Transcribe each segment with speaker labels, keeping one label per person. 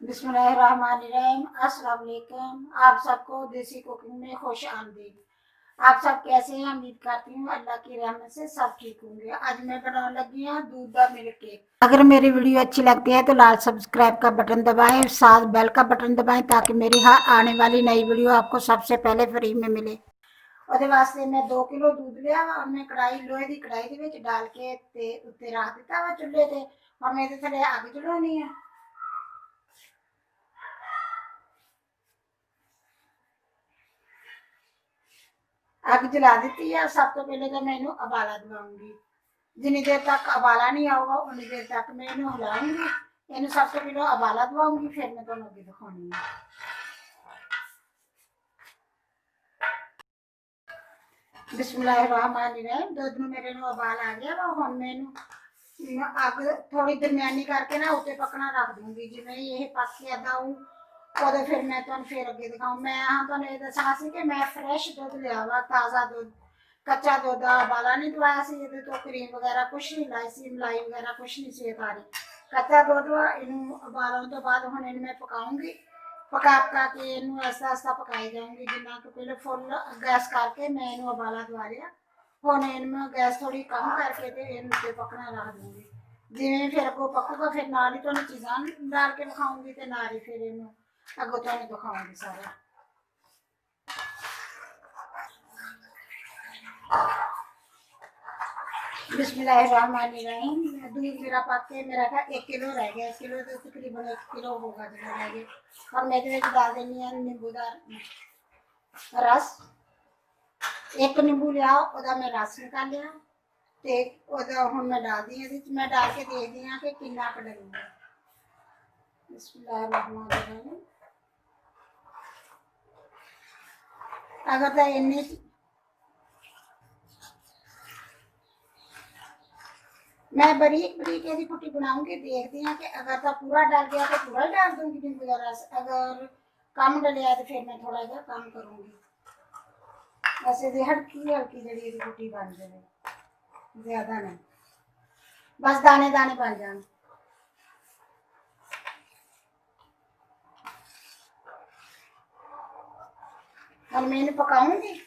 Speaker 1: बिस्मिल्लाहिर्रहमानिर्रहीम। अस्सलाम वालेकुम। आप सबको देसी कुकिंग में खुश आमदीद। आप सब कैसे हैं? उम्मीद करती हूँ अल्लाह की रहमत से सब ठीक होंगे। आज मैं बनाने लगी हूँ दूध का मिल्क केक। अगर मेरी वीडियो अच्छी लगती है तो लाल सब्सक्राइब का बटन दबाएं, साथ बेल का बटन दबाएं ताकि मेरी हर आने वाली नई वीडियो आपको सबसे पहले फ्री में मिले। ਉਹਦੇ ਵਾਸਤੇ मैं 2 किलो दूध लिया ਵਾ। मैं कढ़ाई लोहे की कढ़ाई ਦੇ ਵਿੱਚ डाल के ਤੇ ਉੱਤੇ ਰੱਖ ਦਿੱਤਾ ਵਾ ਚੁੱਲ੍ਹੇ ਤੇ। ਹੁਣ ਮੈਂ ਇਹਦੇ ਥੱਲੇ ਅੱਗ ਚੜਾਉਣੀ ਆ। ਅੱਗ ਜਲਾ ਦਿੱਤੀ ਹੈ। ਸਭ ਤੋਂ ਪਹਿਲੇ ਤਾਂ ਮੈਂ ਇਹਨੂੰ ਉਬਾਲਾ ਦਵਾਉਂਗੀ। ਜਿੰਨੀ ਦੇਰ ਤੱਕ ਉਬਾਲਾ ਨਹੀਂ ਆਊਗਾ ਉਨੀ ਦੇਰ ਤੱਕ ਮੈਂ ਇਹਨੂੰ ਹਿਲਾਉਂਗੀ। ਇਹਨੂੰ ਸਭ ਤੋਂ ਪਹਿਲਾਂ ਉਬਾਲਾ ਦਵਾਉਂਗੀ, ਫਿਰ ਮੈਂ ਤੁਹਾਨੂੰ ਅੱਗੇ ਦਿਖਾਉਣੀ ਹੈ। ਬਿਸਮਿल्लाहिर्रहमानिर्रहीम। ਦੁੱਧ ਨੂੰ ਮੇਰੇ ਨੂੰ ਉਬਾਲ ਆ ਗਿਆ ਵਾ। ਹੁਣ ਮੈਂ ਇਹਨੂੰ ਅੱਗ ਥੋੜੀ ਦਰਮਿਆਨੀ ਕਰਕੇ ਨਾ ਉੱਤੇ ਪੱਕਣਾ ਰੱਖ ਦੂੰਗੀ। ਜਿਵੇਂ ਇਹ ਪੱਕ ਕੇ ਏਦਾਂ ਉਦੋਂ ਫਿਰ ਮੈਂ ਤੁਹਾਨੂੰ ਫਿਰ ਅੱਗੇ ਦਿਖਾਉਂ। ਮੈਂ ਤੁਹਾਨੂੰ ਇਹ ਦੱਸਣਾ ਸੀ ਕਿ ਮੈਂ ਫਰੈਸ਼ ਦੁੱਧ ਲਿਆ ਵਾ, ਤਾਜ਼ਾ ਦੁੱਧ। ਕੱਚਾ ਦੁੱਧ ਦਾ ਉਬਾਲਾ ਨਹੀਂ ਦਵਾਇਆ ਸੀ। ਇਹਦੇ ਤੋਂ ਕਰੀਮ ਵਗੈਰਾ ਕੁਛ ਨਹੀਂ ਲਾਈ ਸੀ, ਮਲਾਈ ਵਗੈਰਾ ਕੁਛ ਨਹੀਂ ਸੀ ਤਾਰੀ। ਕੱਚਾ ਦੁੱਧ ਵਾ। ਇਹਨੂੰ ਉਬਾਲਣ ਤੋਂ ਬਾਅਦ ਹੁਣ ਇਹਨੂੰ ਮੈਂ ਪਕਾਉਂਗੀ। ਪਕਾ ਕੇ ਇਹਨੂੰ ਆਸਤਾ ਆਸਤਾ ਪਕਾਈ ਜਾਊਂਗੀ। ਜਿੰਨਾ ਕਿ ਪਹਿਲੇ ਫੁੱਲ ਗੈਸ ਕਰਕੇ ਮੈਂ ਇਹਨੂੰ ਉਬਾਲਾ ਦਵਾ ਲਿਆ। ਹੁਣ ਇਹਨੂੰ ਗੈਸ ਥੋੜੀ ਕਮ ਕਰਕੇ ਤੇ ਇਹਨੂੰ ਉੱਤੇ ਪਕਣਾ ਰੱਖ ਦੂੰਗੀ। ਜਿਵੇਂ ਫਿਰ ਅੱਗੋਂ ਪੱਕੂਗਾ ਫਿਰ ਨਾਲ ਹੀ ਤੁਹਾਨੂੰ ਚੀਜ਼ਾਂ ਡਾਲ ਕੇ ਵਿਖਾਉਂਗੀ ਤੇ ਨਾਲ ਹੀ ਫਿਰ ਇਹਨੂੰ ਅੱਗੋਂ ਤੁਹਾਨੂੰ ਦਿਖਾਉਂਗੀ ਸਾਰਾ। बिस्मिल्लाहिर्रहमानिर्रहीम। दूध मेरा पक के मेरा था 1 किलो रह गया। 1 किलो तो तकरीबन 1 किलो होगा जो रह गया। और मैं डाल देनी है नींबू का रस। 1 नींबू लिया ओदा मैं रस निकाल लिया ते ओदा हुण मैं डाल दी है। मैं डाल के देखदी हां कि कितना क डलूगा। बिस्मिल्लाहिर्रहमानिर्रहीम। अगर तो इन्नी मैं बरीक बरीक ਇਹਦੀ ਕੁੱਟੀ बनाऊंगी। देखती हैं कि अगर तो पूरा डल गया तो पूरा ही डाल दूंगी नींबू का रस। अगर कम डलिया तो फिर मैं थोड़ा सा कम करूंगी। बस ये हल्की हल्की जड़ी ਇਹਦੀ कुट्टी बन जाए, ज्यादा नहीं, बस दाने दाने बन जाए। और मैं इन्हें पकाऊंगी।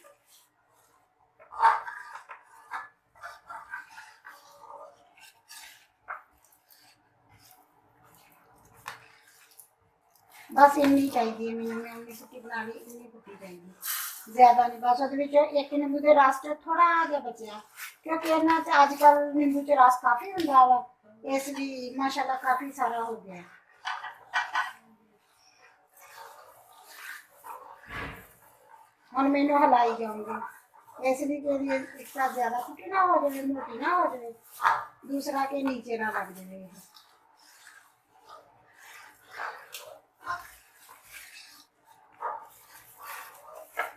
Speaker 1: बस इन्नी चाहिए मैंने, मैं इन्नी कुट्टी बना ली। इन्नी कुट्टी चाहिए, ज्यादा नहीं। बस वो एक नींबू के रस च थोड़ा जहा बचा क्योंकि इन्हों च अजकल नींबू च रस काफ़ी होंदा वा, इसलिए माशाल्लाह काफ़ी सारा हो गया। हम मैनू हिलाई जाऊंगी इसलिए कि एक साथ ज्यादा कुटी ना हो जाए, मोटी ना हो जाए, दूसरा के नीचे ना लग जाए।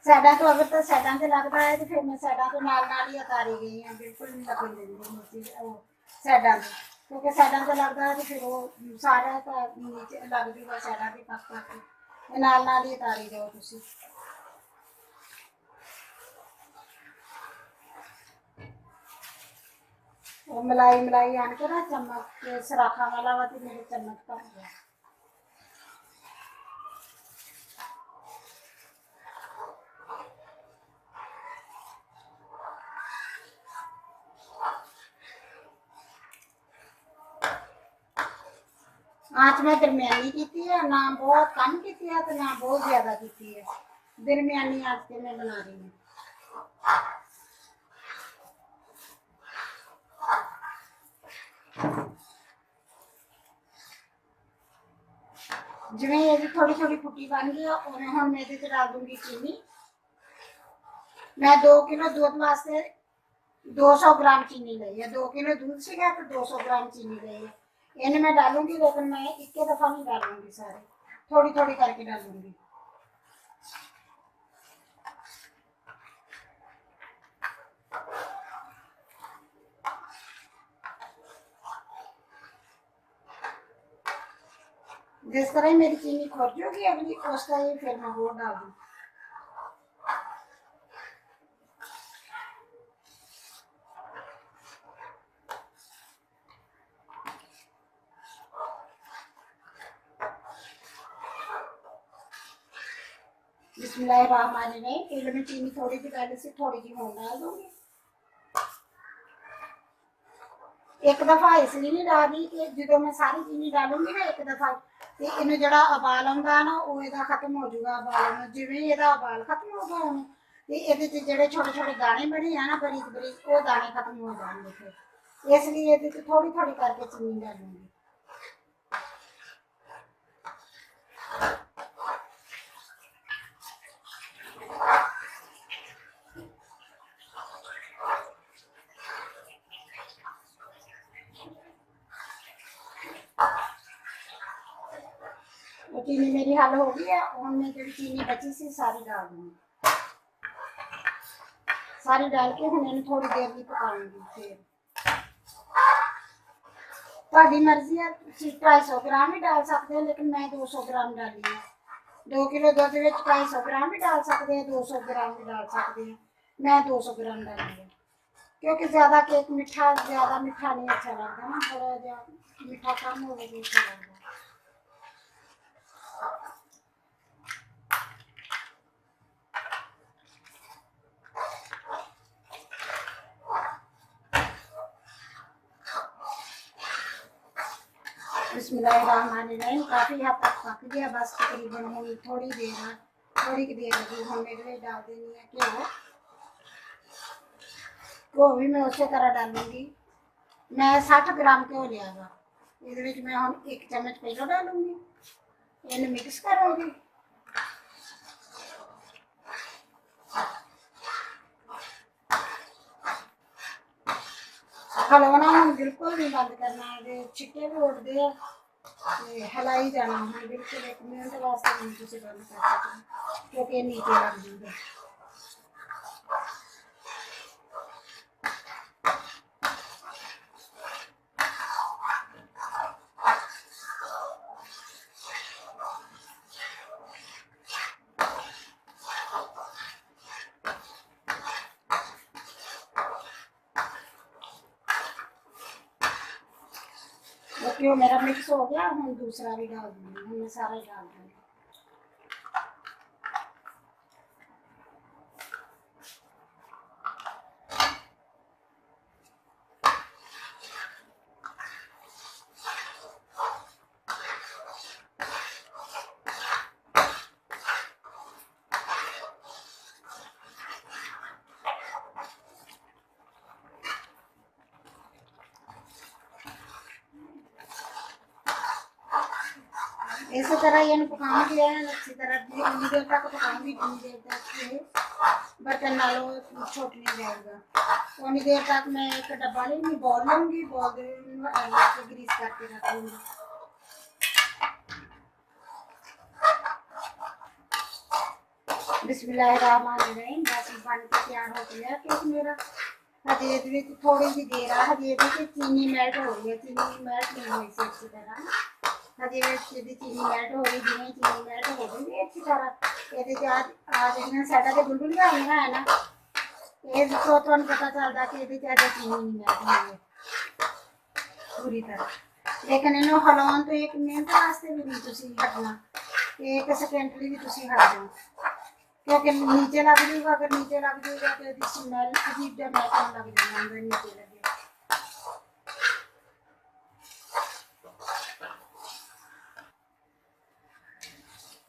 Speaker 1: साइडा तो अगर तो साइडा से लगता है तो फिर मैं साइडा तो नाल ही उतारी गई हूँ। बिल्कुल नहीं लगन देंगी मोटी साइडा से, क्योंकि साइडा से लगता है तो फिर वो सारा तो नीचे लग जूगा। साइडा भी पक के नाल ही उतारी जाओ तुसी। मलाई मलाई आन के ना चम्मच सराखा वाला वा तो मेरे चम्मच भर गया। आँच में दरमियानी की है, ना बहुत कम की है तो ना बहुत ज्यादा की है। दरमियानी आँच पे मैं बना रही हूँ। जिवें ये थोड़ी थोड़ी फुटी बन गई उवें हुण मैं इहदे डाल दूंगी चीनी। मैं 2 किलो दूध वास्ते 200 ग्राम चीनी ली है। 2 किलो दूध से तो 200 ग्राम चीनी ली है। इन्हें मैं डालूंगी लेकिन मैं एक दफ़ा नहीं डालूंगी, सारे थोड़ी थोड़ी करके डालूंगी। जिस तरह मेरी चीनी खुर जाएगी अगली उस तरह ही फिर मैं वो डाल दूँ। बिस्मिल्लाहिर्रहमानिर्रहीम। एक में चीनी थोड़ी सी पहले से थोड़ी सी होम डाल दूंगी। एक दफा इसलिए नहीं डाल रही कि जो मैं सारी चीनी डालूंगी ना एक दफा इन जरा उबाल आंदा ना वो इहदा खत्म हो जाऊगा उबाल जिवें इहदा उबाल खत्म होगा हुण ते इहदे च जेहड़े छोटे छोटे दाने बने हैं ना बरीक बरीक वो दाने खत्म हो जाएंगे फिर इसलिए इहदे च थोड़ी थोड़ी करके चीनी डालूंगी। चीनी मेरी हल हो गई है और मैं जो चीनी बची सी सारी डाल दूंगी। सारी डाल के हम इन्हें थोड़ी देर भी पकाऊंगी। फिर ਤੁਹਾਡੀ मर्जी है 250 ग्राम ही डाल सकते हो लेकिन मैं 200 ग्राम डाली है। 2 किलो दुध में 250 ग्राम भी डाल सकते हैं 200 ग्राम भी डाल सकते हैं। मैं 200 ग्राम डाली है क्योंकि ज़्यादा केक ज़्यादा मीठा नहीं अच्छा लगता ना थोड़ा ज़्यादा मीठा कम हो गया अच्छा लगता। बिस्मिल्लाहिर्रहमानिर्रहीम। काफ़ी हद तक पक गया बस तकरीबन हम थोड़ी देर लगी हम मेरे डाल देनी है घ्यो भी मैं उसी तरह डालूंगी। मैं 60 ग्राम घ्यो लिया वा ये मैं हम 1 चम्मच पहले डालूंगी इन्हें मिक्स करूँगी। हलवाना हम बिल्कुल नहीं बंद करना है छिक्के भी उड़ते हैं हिलाई जाना हम बिल्कुल 1 मिनट वास्ते नहीं तुम बंद कर सकते क्योंकि नीचे लग जाएगा। क्यों मेरा मिक्स हो गया हम दूसरा भी डाल दूंगी हमने सारा ही डाल दूंगी। इसी तरह ये पकाऊंगी अच्छी तरह उन्नी देर तक पकाऊंगी जितनी देर तक ये बर्तन नालों छोट नहीं जाएगा। उन्नी देर तक मैं एक डब्बा लूँगी बॉल लूँगी बॉल ग्रीस करके रख लूँगी। बिस्मिल्लाहिर्रहमानिर्रहीम। बस बन के तैयार हो गया केक मेरा। हजे थोड़ी सी देर है हजे चीनी मेल्ट हो रही है चीनी मेल्ट नहीं हुई सी अच्छी तरह हजे चीनी मेल्ट हो रही जिवें चीनी मेल्ट हो गई अच्छी तरह ये आ जो साइडा से गुलगुलियां हुई है ना ये तो तुहानू पता चलता कि ये अजे चीनी नहीं मेल्ट हुई है पूरी तरह लेकिन इन्हों हिलाउण तो 1 मिनट वास्ते भी नहीं तुसीं हटना 1 सेकेंड भी तुसीं हट जाओ क्योंकि नीचे लग जाएगा। अगर नीचे लग जाएगा तो इसकी स्मैल अजीब जहा महकन लग जाएगा अगर नीचे लगे।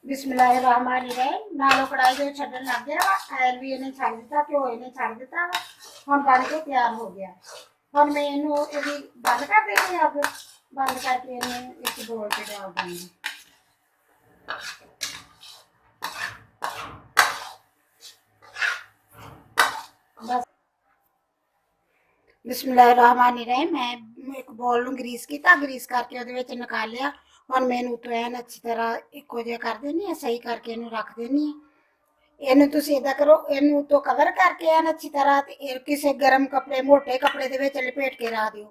Speaker 1: बिस्मिल्लाहिर्रहमानिर्रहीम। नालों कढ़ाई जो छड्डन लग गया ऑयल भी इन्हें छड़ दिता घ्यो इन्हें छड़ दिता वा हुण बन के तैयार हो गया। हुण मैं इनू इहदी बंद कर देनी अग बंद करके इन्हें एक बोल के डाल दूँगी। बस बिस्मिल्लाहिर्रहमानिर्रहीम। मैं एक बॉल नूं ग्रीस किया ग्रीस करके उहदे विच निकाल लिया। हुण मैं इनू तो ऐन अच्छी तरह इक्को जिहा कर देनी है सही करके इनू रख देनी है। इनू तुसीं इदां करो इनू तो कवर करके ऐन अच्छी तरह ते किसी गर्म कपड़े मोटे कपड़े दे विच लपेट के रख दिओ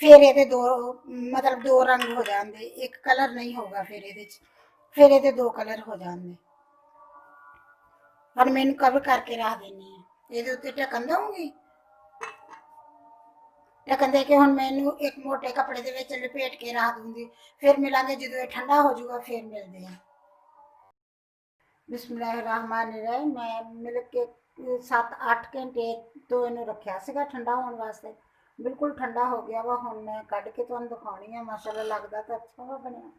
Speaker 1: फिर ये दो मतलब 2 रंग हो जाते एक कलर नहीं होगा फिर ये 2 कलर हो जाते। हुण मैं इनू कवर करके रख देनी है ये उत्ते ढक्कन दूंगी ढक्कन दे के हुण मैं इनू एक मोटे कपड़े दे विच लपेट के रख दूंगी फिर मिलांगे जो ये ठंडा हो जाऊगा फिर मिलते हैं। बिस्मिल्लाहिर्रहमानिर्रहीम। मैं मिल्क केक 7-8 घंटे तो इन्हू रखा सीगा ठंडा होने वास्ते। बिल्कुल ठंडा हो गया वा। हुण मैं कढ़ के तुहानूं दिखाउणी है। माशाअल्लाह लगदा तो अच्छा वा बनिया।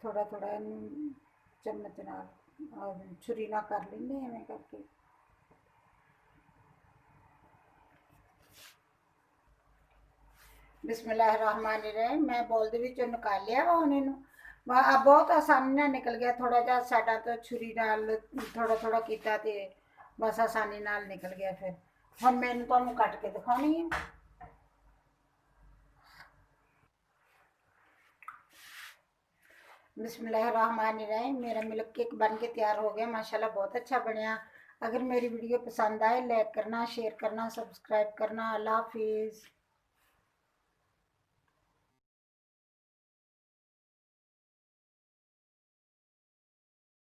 Speaker 1: थोड़ा थोड़ा इन्हू चम्मच नाल छुरी नाल कर लैंदे इवें करके। बिस्मिल्लाहिर्रहमानिर्रहीम। मैं बोल दे विचों निकाल लिया वा। हुण इहनूं बहुत आसानी नाल निकल गया। थोड़ा जिहा साडा तो छुरी नाल थोड़ा थोड़ा कीता ते बस आसानी नाल निकल गया। फिर हुण मैं इहनूं तुहानूं कट के दिखाउणी है। बिस्मिल्लाहिर्रहमानिर्रहीम। मेरा मिल्क केक बन के तैयार हो गया। माशाल्लाह बहुत अच्छा बनया। अगर मेरी वीडियो पसंद आए लाइक करना, शेयर करना, सब्सक्राइब करना। अल्लाह हाफिज़।